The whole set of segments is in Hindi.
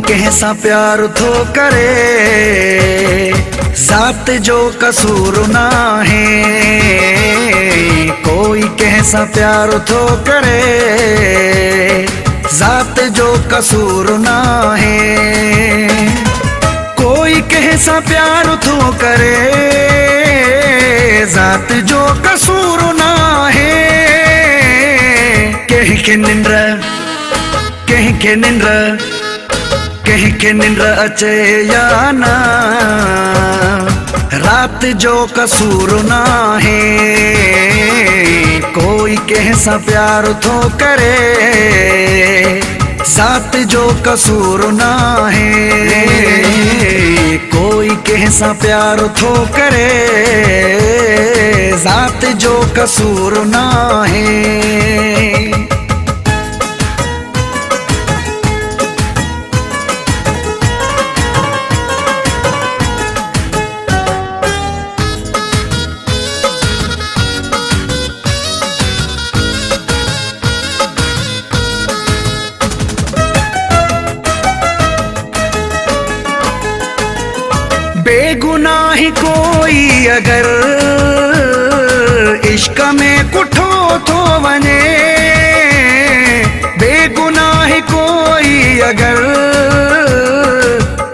कंहिंसां प्यार थो करे, ज़ात जो कसूर नाहे। कोई कंहिंसां प्यार थो करे, ज़ात जो कसूर नाहे। कोई कंहिंसां प्यार थो करे, ज़ात जो कसूर नाहे। कंहिंखे निंड अचे या ना, रात जो कसूर नाहे। कोई कंहिंसां प्यार थो करे, ज़ात जो कसूर नाहे। कोई कंहिंसां प्यार थो करे, ज़ात जो कसूर नाहे। बेगुनाही कोई अगर इश्क में कुठो थो वञे, बेगुनाही कोई अगर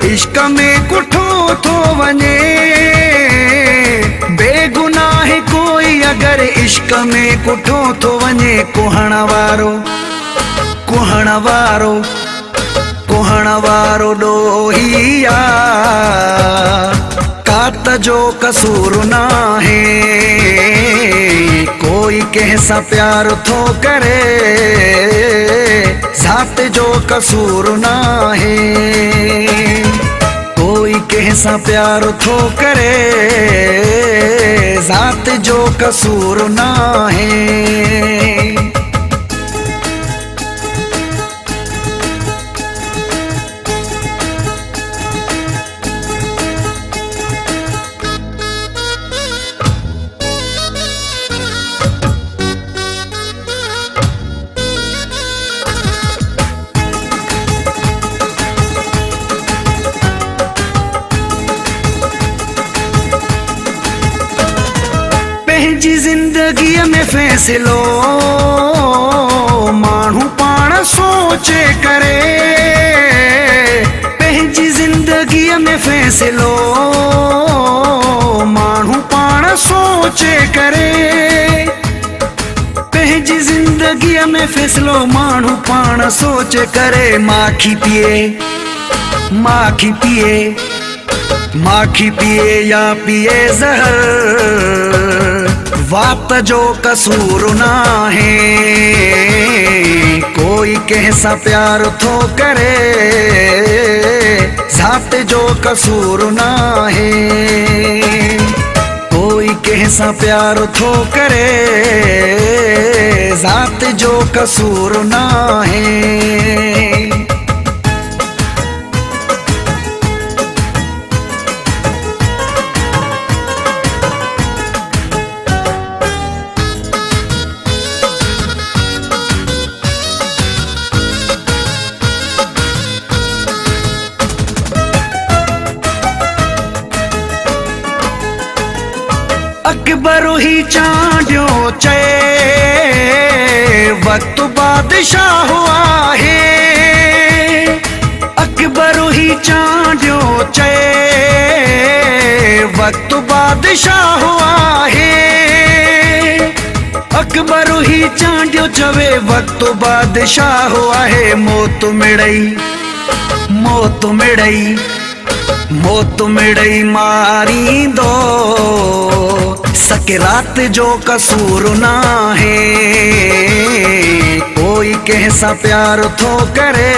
इश्क में कुठो थो वञे। बेगुनाही कोई अगर इश्क में कुठो थो वञे। कुहण वारो ॾोहिया, कात जो कसूर नाहे। कोई कंहिंसां प्यार थो करे, ज़ात जो कसूर नाहे। कोई कंहिंसां प्यार थो करे, ज़ात जो कसूर नाहे। पंहिंजी ज़िंदगीअ में फ़ैसिलो माण्हू पाण सोचे करे। पंहिंजी ज़िंदगीअ में फ़ैसिलो माण्हू पाण सोचे करे। पंहिंजी ज़िंदगीअ में फ़ैसिलो माण्हू पाण सोचे करे। माखी पिए या पिए ज़हर, वात जो कसूर नाहे। कोई कंहिंसां प्यार थो करे, ज़ात जो कसूर नाहे। कोई कंहिंसां प्यार थो करे, ज़ात जो कसूर नाहे। अकबर ही चांडियो चए, वक्त बादशाह आहे। अकबर ही चांडियो चए, वक्त बादशाह आहे। अकबर ही चांडियो चवे, वक्त बादशाह आहे। मौत मिड़ई मारींदो, सकरात जो कसूर नाहे। कोई कंहिंसां प्यार थो करे,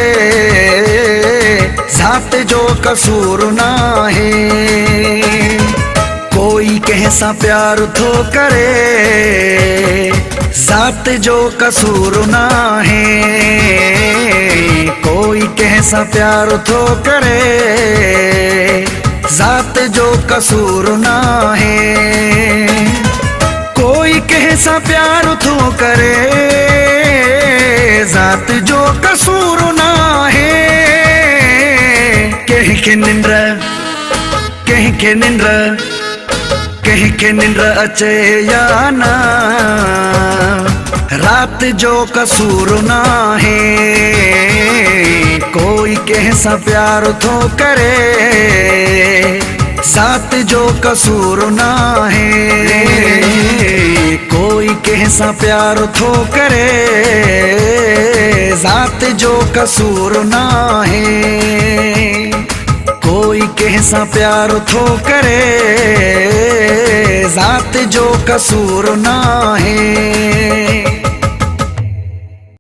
ज़ात जो कसूर नाहे। कोई कंहिंसां प्यार थो करे, ज़ात जो कसूर नाहे। कोई कंहिंसां प्यार थो करे, ज़ात जो कसूर नाहे। कोई कंहिंसां प्यार थो करे, ज़ात जो कसूर नाहे। के निंद्र कहीं के निंद्र अचे या ना, रात जो कसूर ना है, कोई कैसा प्यार तो करे, साथ जो कसूर ना है, कोई कैसा प्यार तो करे, जात जो कसूर ना है, कोई कैसा प्यार तो करे, जात जो कसूर ना है।